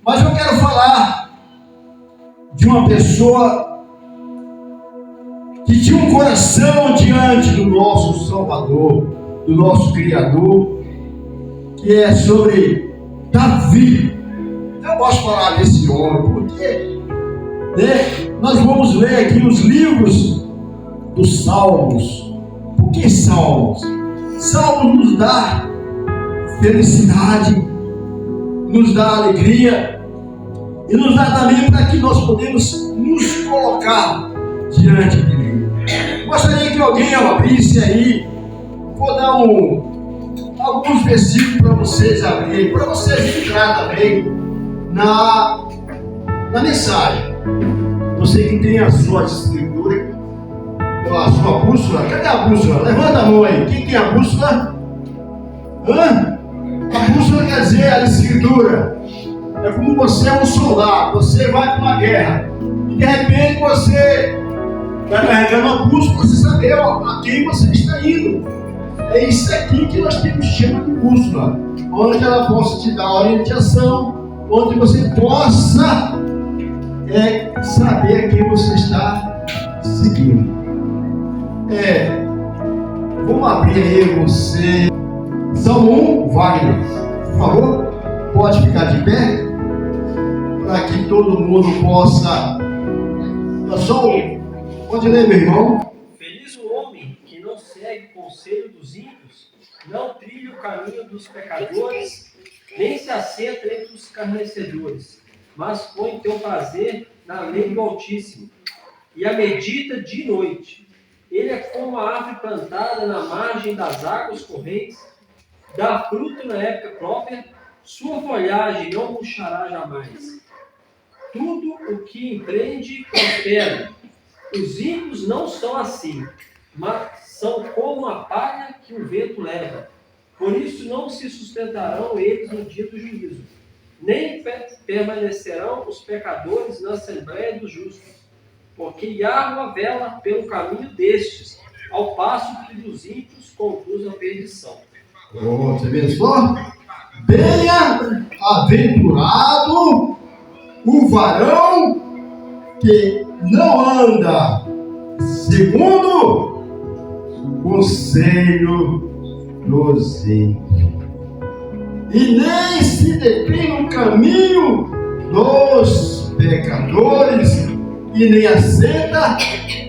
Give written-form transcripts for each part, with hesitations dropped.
Mas eu quero falar de uma pessoa que tinha um coração diante do nosso Salvador, do nosso Criador, que é sobre Davi. Eu gosto de falar desse homem, porque nós vamos ler aqui os livros dos Salmos. Por que Salmos? Salmos nos dá felicidade, nos dá alegria e nos dá também para que nós podemos nos colocar diante de Deus. Gostaria que alguém abrisse aí, vou dar alguns versículos para vocês abrirem, para vocês entrar também na mensagem. Você que tem a sua escritura, a sua bússola, cadê a bússola? Levanta a mão aí. Quem tem a bússola? A bússola quer dizer a escritura. É como você é um soldado, você vai para uma guerra e de repente você está carregando uma bússola para você saber a quem você está indo. É isso aqui que nós temos chama de bússola, onde ela possa te dar orientação, onde você possa saber a quem você está seguindo. Vamos abrir aí você. Salmo 1, Wagner, por favor, pode ficar de pé, para que todo mundo possa. Pode ler, meu irmão. Feliz o homem que não segue o conselho dos ímpios, não trilha o caminho dos pecadores, nem se assenta entre os escarnecedores, mas põe teu prazer na lei do Altíssimo, e a medita de noite. Ele é como a árvore plantada na margem das águas correntes, dá fruto na época própria, sua folhagem não murchará jamais. Tudo o que empreende prospera. Os ímpios não são assim, mas são como a palha que o vento leva. Por isso não se sustentarão eles no dia do juízo, nem permanecerão os pecadores na assembleia dos justos. Porque Yahweh vela pelo caminho destes, ao passo que dos ímpios conduz à perdição. Você vê só? Bem-aventurado o varão que não anda segundo o conselho dos ímpios, e nem se detém no caminho dos pecadores, e nem assenta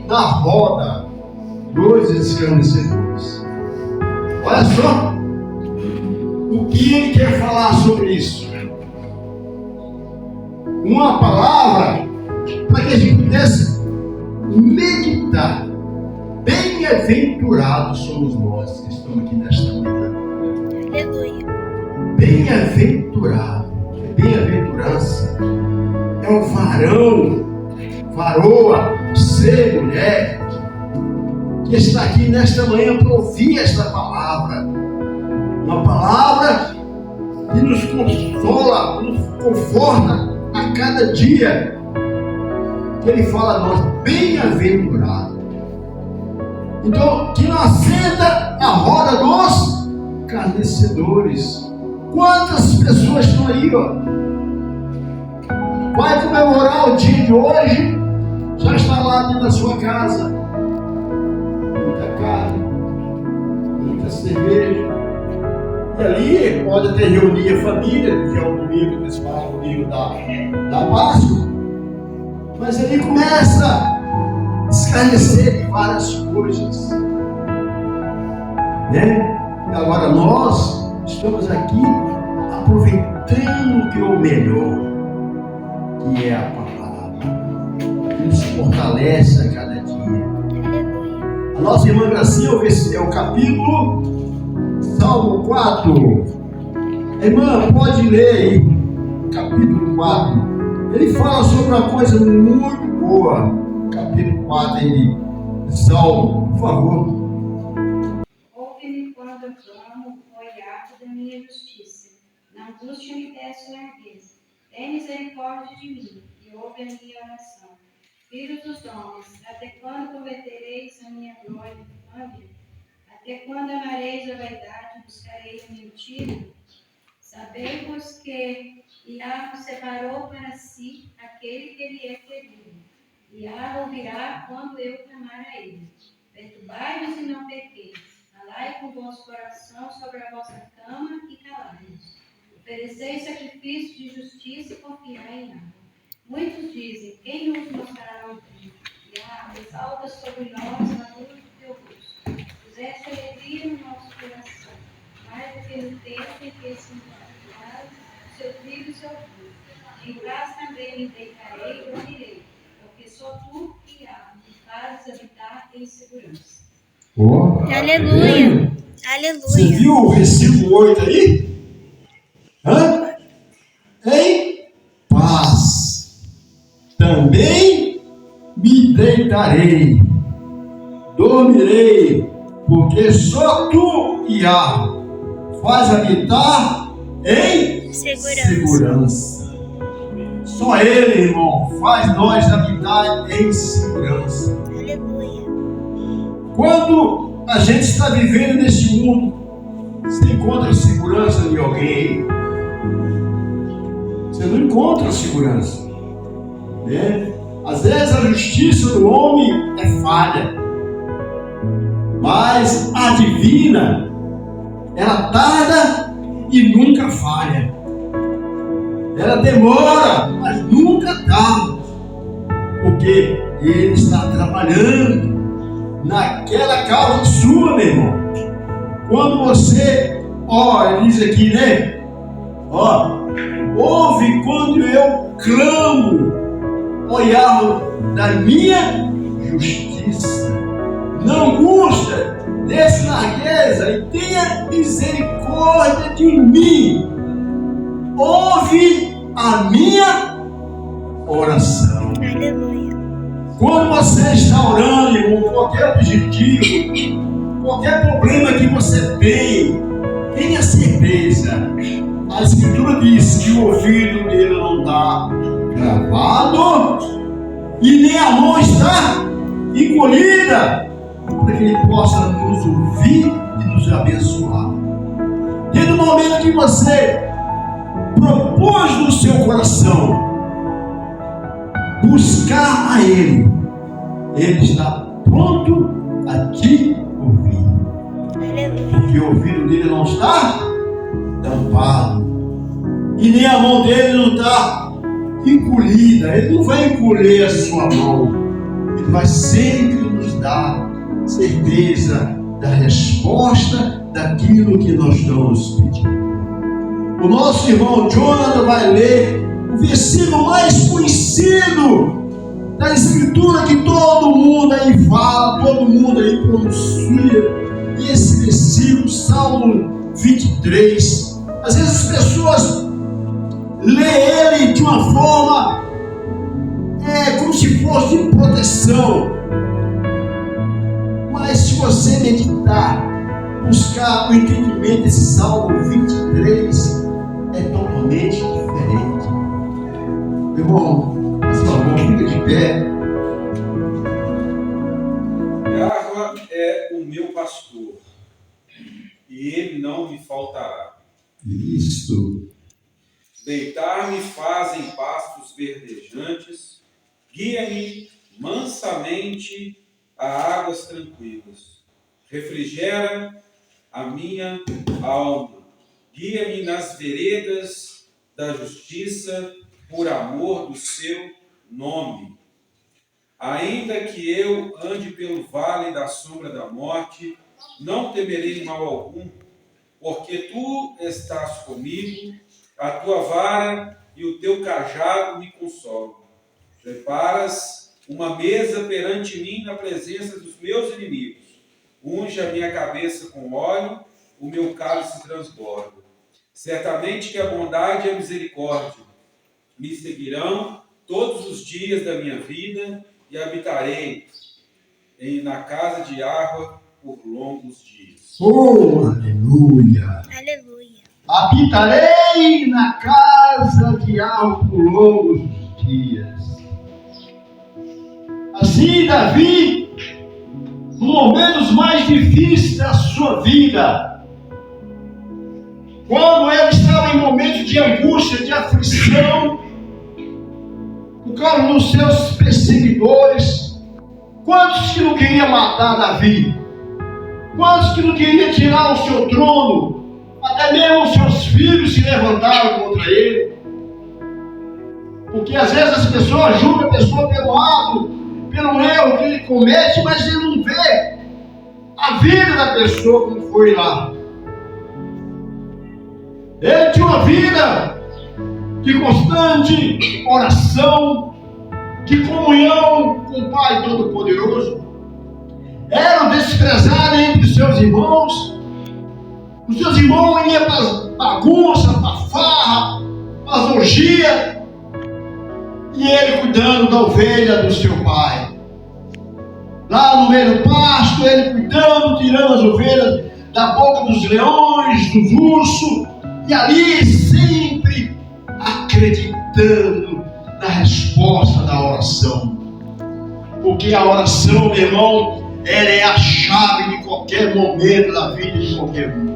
na roda dos escarnecedores. Olha só o que ele quer falar sobre isso. Uma palavra para que a gente pudesse meditar. Bem-aventurados somos nós que estamos aqui nesta manhã. Aleluia. Bem-aventurado, bem-aventurança é o varão, varoa, ser, mulher, que está aqui nesta manhã para ouvir esta palavra. Uma palavra que nos consola, nos conforta a cada dia. Que ele fala a nós, bem-aventurado. Então, que não assenta a roda dos escarnecedores. Quantas pessoas estão aí, vai comemorar o dia de hoje, já está lá dentro da sua casa. Muita carne, muita cerveja. E ali pode até reunir a família, que é o domingo que eles falam, o domingo da Páscoa. Mas ele começa a escarnecer de várias coisas. E agora nós estamos aqui aproveitando o que é o melhor, que é a palavra, que nos fortalece a cada dia. A nossa irmã Gracinha é o capítulo Salmo 4. Irmã, pode ler aí, capítulo 4. Ele fala sobre uma coisa muito boa. Capítulo 4 aí, Salmo, por favor. Ouve-me quando eu clamo, ó Yahweh da minha justiça. Na angústia me peço largueza. Tem misericórdia de mim e ouve a minha oração. Filhos dos homens, até quando cometereis a minha glória e vanglória? Até quando amareis a vaidade e buscareis a mentira? Sabei-vos que Yahweh separou para si aquele que lhe é querido. Yahweh ouvirá quando eu clamar a ele. Perturbai-vos e não pequeis. Calai com o vosso coração sobre a vossa cama e calai-vos. Oferecei sacrifício de justiça e confiai em Yahweh. Muitos dizem, quem nos mostrará o dia? Yahweh, salta sobre nós a luz do teu rosto. Puseste alegria no nosso coração, mais do que no tempo em que se encontraram o seu filho e o seu filho. Em paz também me deitarei e dormirei, porque só tu, Yahweh, me fazes habitar em segurança. Oh, Aleluia. Você Aleluia. viu o versículo 8 aí? Hã? Em paz também me deitarei, dormirei, porque só tu, Yahweh, faz habitar em segurança. Só Ele, irmão, faz nós habitar em segurança. Aleluia. Quando a gente está vivendo neste mundo, você encontra segurança em alguém? Você não encontra segurança, né? Às vezes a justiça do homem é falha, mas a divina, ela tarda e nunca falha. Ela demora, mas nunca tarda, porque Ele está trabalhando naquela causa sua, meu irmão. Quando você, ele diz aqui, né? Ouve quando eu clamo, Yahweh, da minha justiça. Não angústia, desse largueza, e tenha misericórdia de mim. Ouve a minha oração. Aleluia. Quando você está orando, irmão, qualquer objetivo, qualquer problema que você tem, tenha certeza. A Escritura diz que o ouvido dele não está gravado e nem a mão está encolhida, para que ele possa nos ouvir e nos abençoar. Desde o momento que você propôs no seu coração buscar a Ele, Ele está pronto a te ouvir. Porque o ouvido dele não está tampado e nem a mão dele não está encolhida. Ele não vai encolher a sua mão. Ele vai sempre nos dar certeza da resposta daquilo que nós estamos pedindo. O nosso irmão Jonathan vai ler o versículo mais conhecido da Escritura, que todo mundo aí fala, todo mundo aí pronuncia. E esse versículo, Salmo 23, às vezes as pessoas lêem ele de uma forma como se fosse de proteção. Mas se você meditar, buscar o entendimento desse Salmo 23, é totalmente diferente. Meu irmão, por favor, fica de pé. Yahweh é o meu pastor, e ele não me faltará. Isso. Deitar-me faz em pastos verdejantes, guia-me mansamente a águas tranquilas. Refrigera a minha alma. Guia-me nas veredas da justiça, por amor do seu nome. Ainda que eu ande pelo vale da sombra da morte, não temerei mal algum, porque tu estás comigo, a tua vara e o teu cajado me consolam. Preparas uma mesa perante mim na presença dos meus inimigos. Unge a minha cabeça com óleo, o meu cálice transborda. Certamente que a bondade e a misericórdia me seguirão todos os dias da minha vida e habitarei na casa de Yahweh por longos dias. Oh, aleluia! Aleluia. Habitarei na casa de Yahweh por longos dias. Assim, Davi, nos momentos mais difíceis da sua vida, quando ele estava em momento de angústia, de aflição, por causa dos seus perseguidores, quantos que não queriam matar Davi? Quantos que não queriam tirar o seu trono? Até mesmo os seus filhos se levantaram contra ele. Porque às vezes as pessoas julgam a pessoa pelo ato, pelo erro que ele comete, mas ele não vê a vida da pessoa como foi lá. Ele tinha uma vida de constante oração, de comunhão com o Pai Todo-Poderoso. Era o desprezado entre os seus irmãos. Os seus irmãos iam para as bagunças, para a farra, para as orgias. E ele cuidando da ovelha do seu pai. Lá no meio do pasto, ele cuidando, tirando as ovelhas da boca dos leões, dos ursos. E ali sempre acreditando na resposta da oração. Porque a oração, meu irmão, ela é a chave de qualquer momento da vida de qualquer um.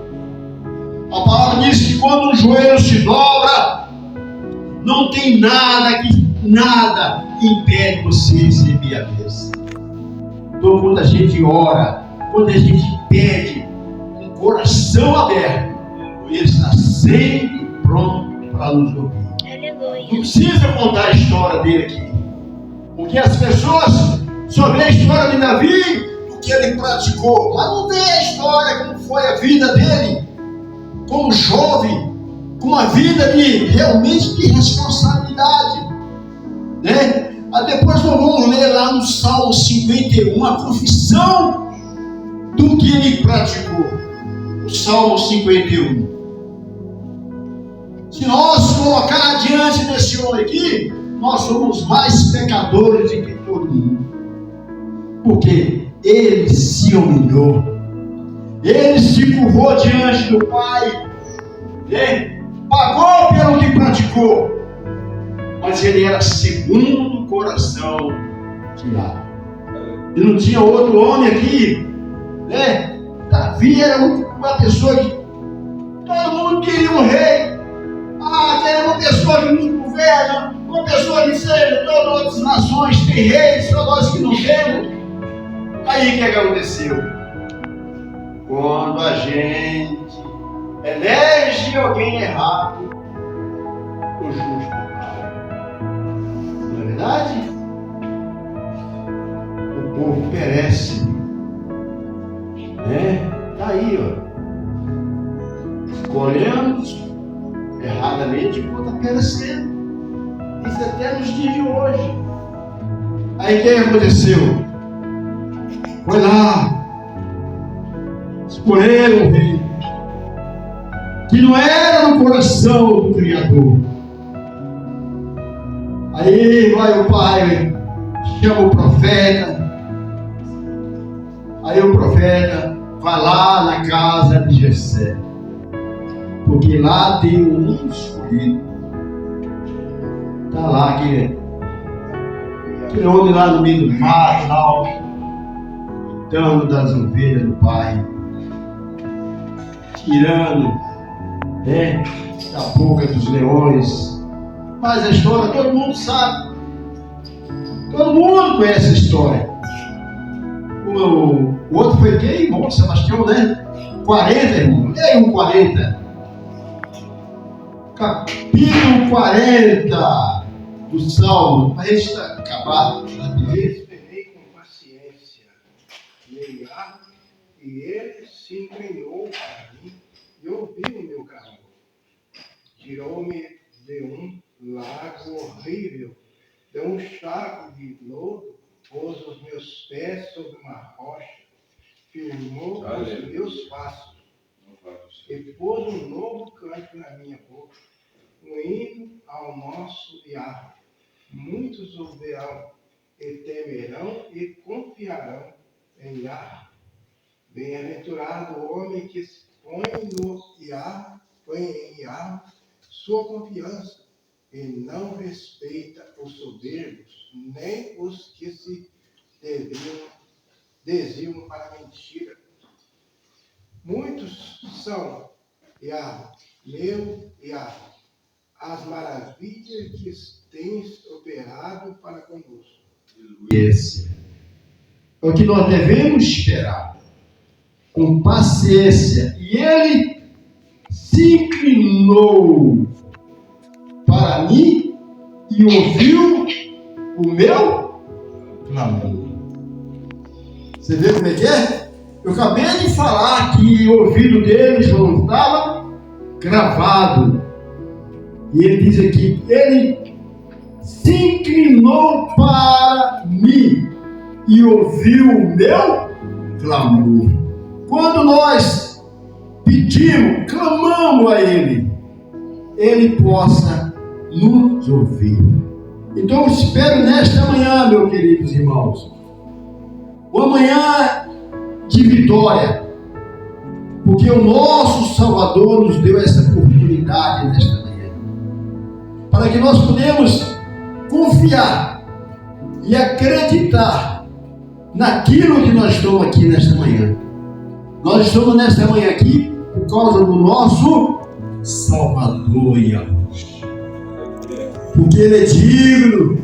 A palavra diz que quando o joelho se dobra, não tem nada impede você de receber a bênção. Então, quando a gente ora, quando a gente pede com o coração aberto, Ele está sempre pronto para nos ouvir. Aleluia. Não precisa contar a história dele aqui, porque as pessoas só vê a história de Davi do que ele praticou, mas não vê a história como foi a vida dele como jovem, com uma vida realmente de responsabilidade, né? Depois nós vamos ler lá no Salmo 51 a confissão do que ele praticou. O Salmo 51. Se nós colocar diante desse homem aqui, nós somos mais pecadores do que todo mundo. Porque ele se humilhou. Ele se curvou diante do Pai. Né? Pagou pelo que praticou. Mas ele era segundo o coração de Yahvé. E não tinha outro homem aqui. Né? Davi era uma pessoa que todo mundo queria um rei. Quer uma pessoa que nos governa, uma pessoa que seja, todas as outras nações têm reis, só nós que não temos. Aí o que aconteceu? Quando a gente elege alguém errado, o justo cai. Não é verdade? O povo perece. Está aí, ó. Escolhemos erradamente enquanto está perecendo. Isso até nos dias de hoje. Aí o que aconteceu? Foi lá, escolheram o rei, que não era no coração do Criador. Aí vai o pai, chama o profeta. Aí o profeta vai lá na casa de Jessé, porque lá tem um escolhido. Está lá aquele homem lá no meio do mato, lá, cuidando das ovelhas do pai, tirando da boca dos leões. Mas a história todo mundo sabe, todo mundo conhece a história. O outro foi quem? Irmão Sebastião, né? 40, irmão. Leia um 40. Capítulo 40 do Salmo. Para a gente acabar. Esperei com paciência, negar, e ele se inclinou para mim e ouviu o meu clamor. Tirou-me de um lago horrível, de um charco de lodo, pôs os meus pés sobre uma rocha, firmou os meus passos, e pôs um novo canto na minha boca, um hino ao nosso Yahvé. Muitos o verão e temerão e confiarão em Yahvé. Bem-aventurado o homem que põe em Yahvé sua confiança e não respeita os soberbos, nem os que se desviam para a mentira. Muitos são, Yahvé, meu Yahweh, as maravilhas que tens operado para conosco. Esse é o que nós devemos esperar, com paciência. E ele se inclinou para mim e ouviu o meu clamor. Você vê como é que é? Eu acabei de falar que o ouvido deles não estava gravado. E ele diz aqui, ele se inclinou para mim e ouviu o meu clamor. Quando nós pedimos, clamamos a ele, ele possa nos ouvir. Então eu espero nesta manhã, meus queridos irmãos, uma manhã de vitória, porque o nosso Salvador nos deu essa oportunidade nesta manhã, para que nós podemos confiar e acreditar naquilo que nós estamos aqui nesta manhã. Nós estamos nesta manhã aqui por causa do nosso Salvador Yahweh, porque Ele é digno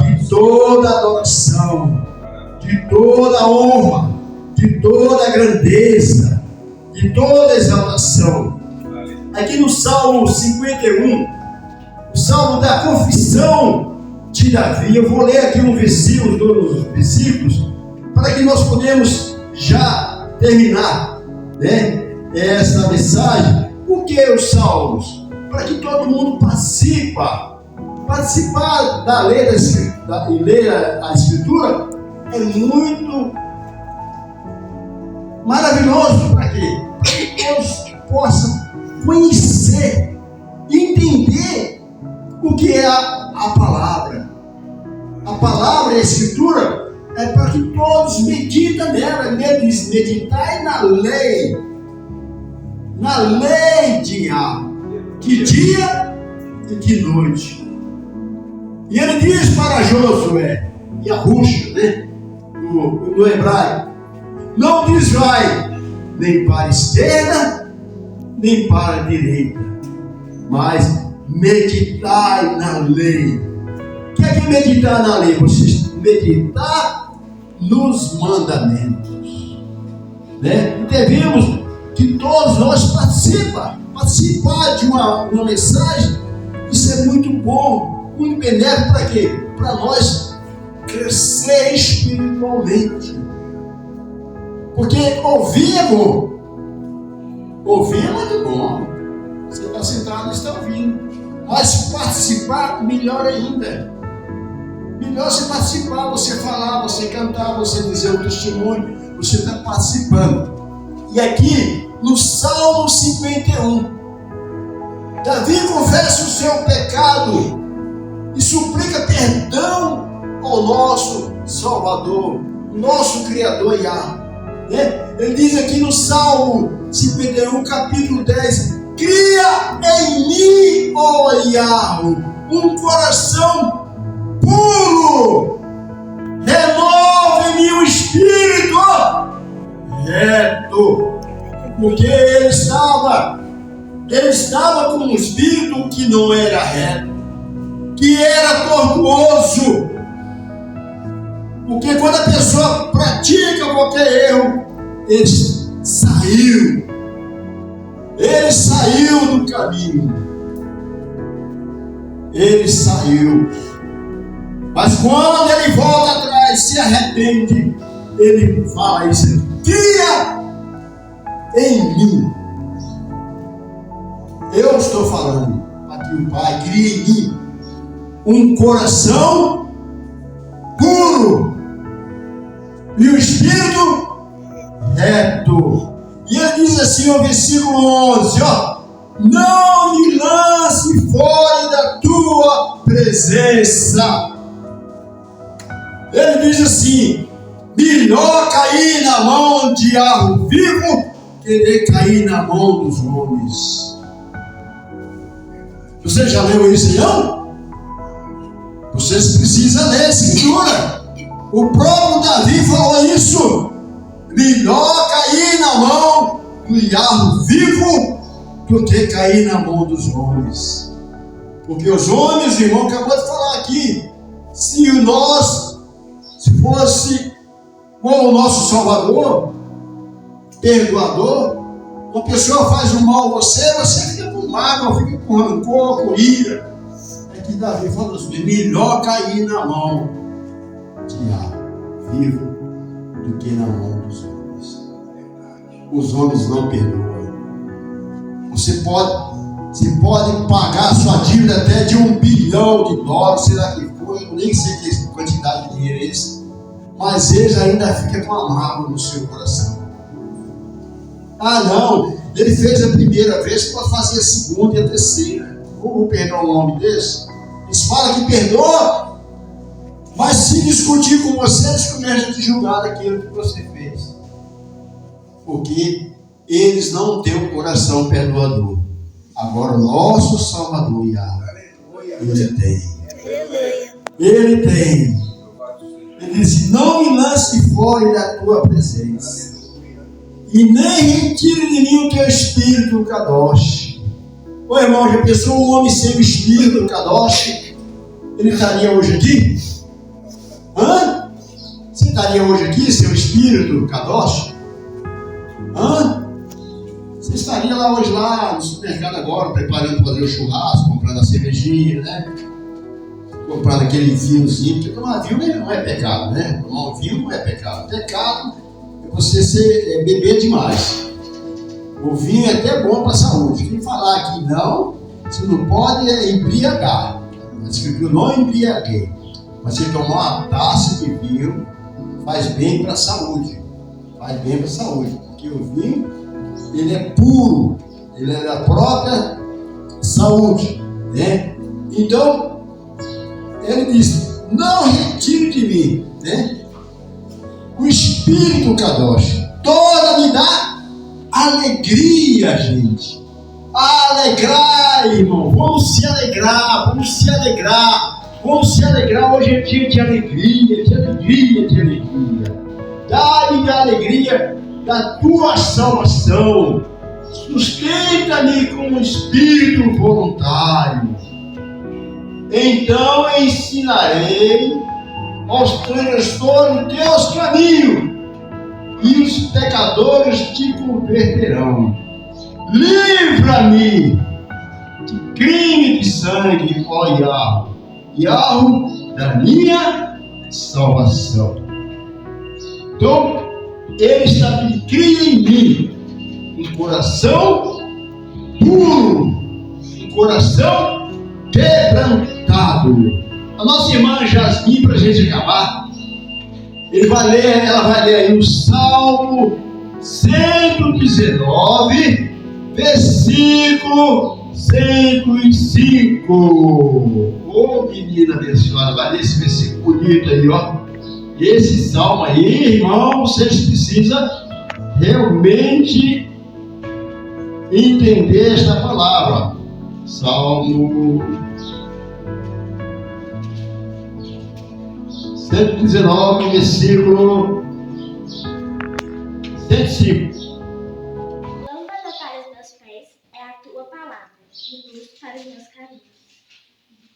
de toda adoração, de toda honra, de toda grandeza, de toda exaltação. Aqui no Salmo 51, o Salmo da confissão de Davi, eu vou ler aqui um versículo, todos os versículos, para que nós podemos já terminar, né, essa mensagem. Por que os Salmos? Para que todo mundo participar da lei e ler a Escritura é muito maravilhoso. Para quê? Para que todos possam conhecer, entender o que é a palavra. A palavra e a Escritura é para que todos meditem nela, meditai na lei de Yahweh, que dia e que noite. E ele diz para Josué, Yahushua, né, no hebraico, não desvai nem para a esquerda, nem para a direita, mas meditai na lei. O que é que meditar na lei? Você meditar nos mandamentos, né? E devemos que todos nós participar de uma mensagem. Isso é muito bom, muito benéfico. Para quê? Para nós crescer espiritualmente. Porque ouvir é bom. Ouvir é muito bom. Você está sentado e está ouvindo. Mas participar, melhor ainda. Melhor você participar, você falar, você cantar, você dizer o testemunho. Você está participando. E aqui, no Salmo 51, Davi confessa o seu pecado e suplica perdão ao nosso Salvador, nosso Criador Yahweh, né? Ele diz aqui no Salmo 51, capítulo 10, cria em mim, ó Yahweh, um coração puro, renova em mim o espírito reto, porque ele estava com um espírito que não era reto, que era tortuoso. Porque quando a pessoa pratica qualquer erro, ele saiu do caminho. Ele saiu. Mas quando ele volta atrás, se arrepende, ele fala isso: cria em mim. Eu estou falando aqui, o Pai cria em mim um coração puro e o espírito reto. E ele diz assim no versículo 11, ó: não me lance fora da tua presença. Ele diz assim: melhor cair na mão de algo vivo que cair na mão dos homens. Você já leu isso, não? Vocês precisam ler a Escritura. O próprio Davi falou isso: melhor cair na mão do Yahweh vivo do que cair na mão dos homens. Porque os homens, irmão, acabou de falar aqui, se fosse como o nosso Salvador, perdoador, uma pessoa faz um mal a você fica com mágoa, fica com rancor, com ira. É que Davi falou assim, melhor cair na mão de vivo do que na mão dos homens. Os homens não perdoam. Você pode pagar a sua dívida até de $1 bilhão, será que foi? Eu nem sei que quantidade de dinheiro é esse, mas eles ainda ficam com a mágoa no seu coração. Ah, não, ele fez a primeira vez, pode fazer a segunda e a terceira. Vou perdoar o nome desse? Eles falam que perdoa, mas se discutir com você, eles começam a te julgar daquilo que você fez. Porque eles não têm um coração perdoador. Agora o nosso Salvador, ele tem. Ele tem. Ele disse, não me lance fora da tua presença. E nem retire de mim o teu espírito, Kadosh. Ô irmão, já pensou um homem sem o espírito, Kadosh? Ele estaria hoje aqui? Hã? Você estaria hoje aqui, seu espírito, Kadosh? Hã? Você estaria lá hoje, lá no supermercado agora, preparando para fazer o churrasco, comprando a cervejinha, né? Comprando aquele vinhozinho, porque tomar vinho não é pecado, né? Tomar um vinho não é pecado. Pecado é você beber demais. O vinho é até bom para a saúde. Quem falar aqui não, você não pode embriagar. A Escritura não embriaguei. Mas você tomar uma taça de vinho faz bem para a saúde. Faz bem para a saúde. Porque o vinho, ele é puro. Ele é da própria saúde, né? Então, ele diz, não retire de mim, né? O Espírito Kadosh. Toda me dá alegria, gente. Alegrar, irmão. Vamos se alegrar, vamos se alegrar. Vamos se alegrar. Hoje é dia de alegria, de alegria, de alegria. Dá-me a alegria da tua salvação. Sustenta-me com um espírito voluntário. Então ensinarei aos transtornos teus caminhos, e os pecadores te converterão. Livra-me de crime de sangue, ó Yahweh, da minha salvação. Então, ele está pedindo, cria em mim um coração puro, um coração quebrantado. A nossa irmã Jasmine, para a gente acabar, ela vai ler aí o Salmo 119, versículo 105. Ô menina abençoada, vai ler esse versículo bonito aí, ó. Esse salmo aí, irmão, vocês precisam realmente entender esta palavra. Salmo 119, versículo 105. Lâmpada para os meus pés é a tua palavra, e luz para os meus caminhos.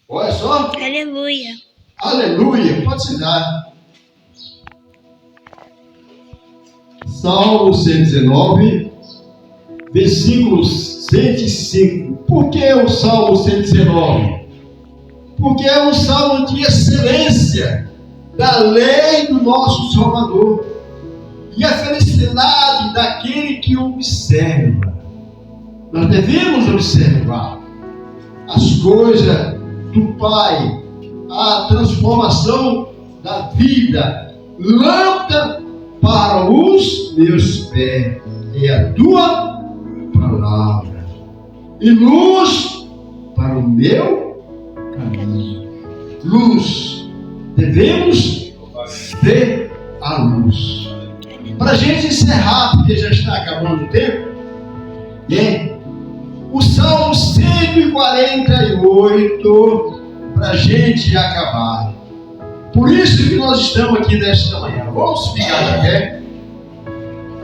Olha só. Aleluia. Aleluia. Pode se dar. Salmo 119, versículo 105. Por que o Salmo 119? Porque é um salmo de excelência da lei do nosso Salvador e a felicidade daquele que observa. Nós devemos observar as coisas do Pai, a transformação da vida. Lâmpada para os meus pés é a tua palavra, e luz para o meu caminho. Luz, devemos ter a luz. Para a gente encerrar, porque já está acabando o tempo, o Salmo 148, para a gente acabar. Por isso que nós estamos aqui nesta manhã. Vamos ficar de pé.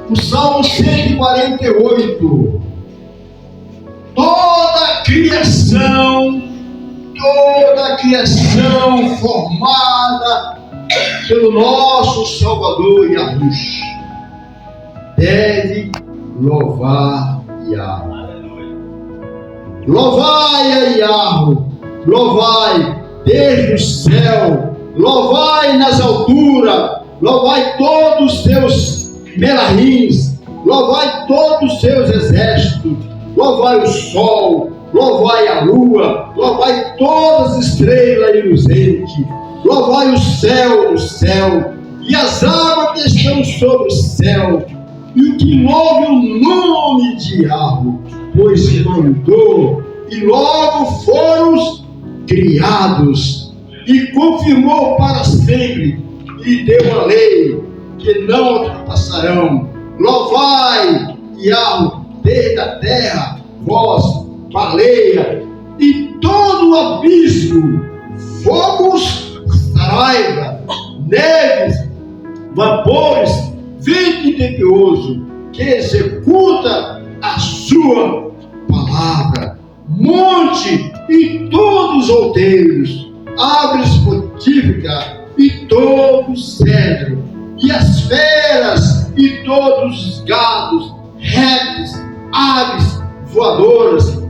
O Salmo 148. toda a criação formada pelo nosso Salvador Yahushua deve louvar Yahweh. Louvai a Yahweh, louvai desde o céu, louvai nas alturas, louvai todos os seus melahins, louvai todos os seus exércitos, louvai o sol, louvai a lua, louvai todas as estrelas reluzentes, louvai o céu e as águas que estão sobre o céu, e o que louve o nome de Yahweh, pois mandou, e logo foram criados, e confirmou para sempre, e deu a lei, que não ultrapassarão. Louvai Yahweh desde a terra, vós, baleia, e todo o abismo, fogos, saraiva, neves, vapores, vento impetuoso, que executa a sua palavra, monte e todos os outeiros, árvores frutíferas e todos cedro, e as feras e todos os gados, répteis, aves voadoras,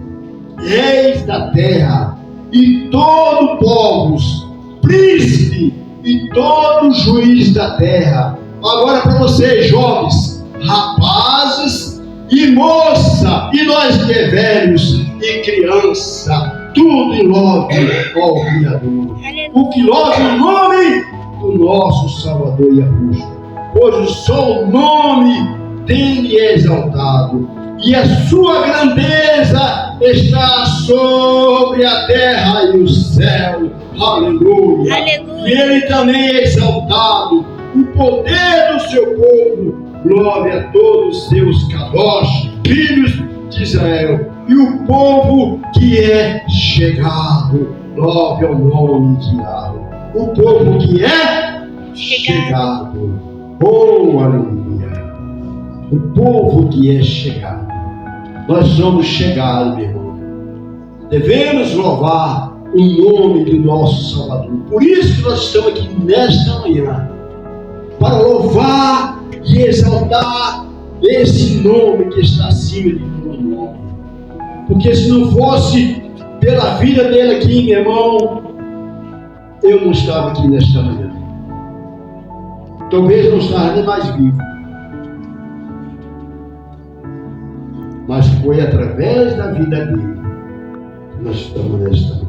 reis da terra, e todo povos, príncipe e todo juiz da terra. Agora para vocês, jovens, rapazes e moça, e nós que é velhos e criança, tudo em louve ao Criador. O que louve o nome do nosso Salvador Yahushua, pois o seu nome tem exaltado, e a sua grandeza está sobre a terra e o céu. Aleluia. Aleluia. E ele também é exaltado, o poder do seu povo. Glória a todos os seus kadosh, filhos de Israel, e o povo que é chegado. Glória ao nome de Yahweh. O povo que é chegado. Oh, aleluia. O povo que é chegado. Nós somos chegados, meu irmão. Devemos louvar o nome do nosso Salvador. Por isso que nós estamos aqui nesta manhã, para louvar e exaltar esse nome que está acima de todo nome. Porque se não fosse pela vida dele aqui, meu irmão, eu não estava aqui nesta manhã. Talvez não estava nem mais vivo. Mas foi através da vida dele que nós estamos nesta manhã.